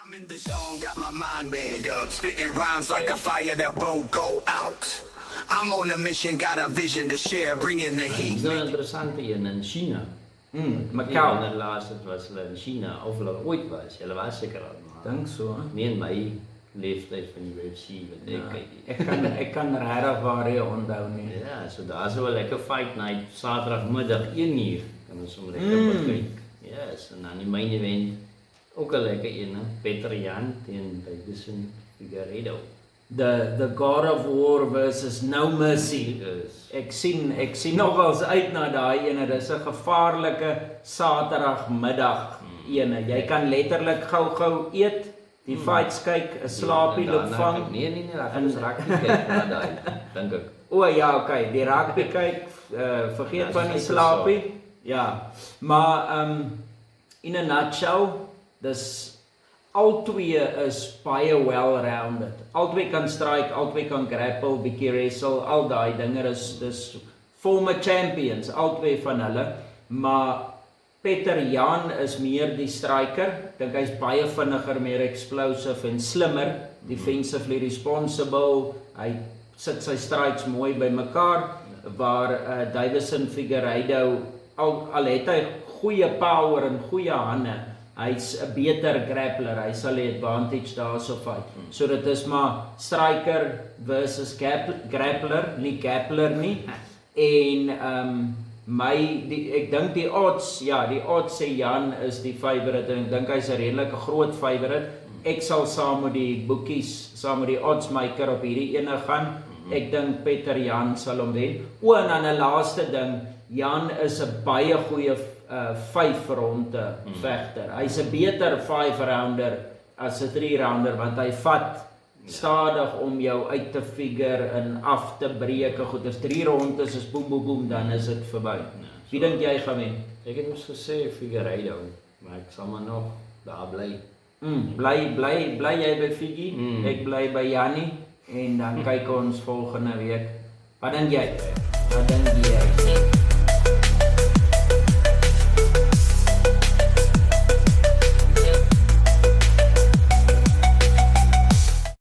I'm in the zone, got my mind made up, spitting rhymes like a fire that won't go out. I'm on a mission, got a vision to share, bringing the heat. Dis nou 'n interessante een in China. Macau. En laas het was hulle in China of hulle ooit was. Hulle was seker al. Dink so. Nie in my leeftyd van die UFC wat ek kyk. Ek kan regtig waar jy onthou nie. Ja, so daar's so 'n lekker fight night Saterdagmiddag 1uur. Kan ons sommer lekker kyk. Yes, en dan die main event ook 'n lekker een, hè? Peter Yan teen Davison Figueiredo. The God of War versus No Mercy. Yes. Ek sien nogals uit na daai ene. Dis 'n gevaarlike Saterdagmiddag ene. Jy kan letterlik gou eet, die fights kyk, 'n slaapie loop vang. Nee, daar is rugby kyk na daai, dink ek. O ja, okay, die rugby kyk, vergeet van die slaapie. Ja. Maar in a nutshell, dis albei is baie well-rounded. Albei kan strike, albei kan grapple, bietjie wrestle, al daai dinge dis former champions, albei van hulle, maar Peter Yan is meer die striker. Ek dink hy's baie vinniger, meer explosive en slimmer, defensively responsible. Hy sit sy strikes mooi bymekaar, waar Davison Figueiredo al het hy goeie power en goeie hande. Hy's 'n beter grappler, hy sal die advantage daarso vat. So dit is maar striker versus grappler, nie grappler nie. En ek dink die odds sê Jan is die favourite en ek dink hy's 'n redelike groot favourite. Ek sal saam met die boekies, saam met die oddsmaker op hierdie ene gaan. Ek dink Peter Yan sal hom wen. En dan 'n laaste ding, Jan is 'n baie goeie 5 ronde vegter. Hy's 'n beter 5 rounder as 'n 3 rounder want hy vat stadig om jou uit te figure en af te breek. Goed, as 3 rondes is boem, dan is dit verby. Wie dink jy gaan wen? Ek het mos gesê Figueiredo, maar ek sal maar nog daar bly. Bly jy by Figgy? Ek bly by Jannie en dan kyk ons volgende week. Wat dink jy?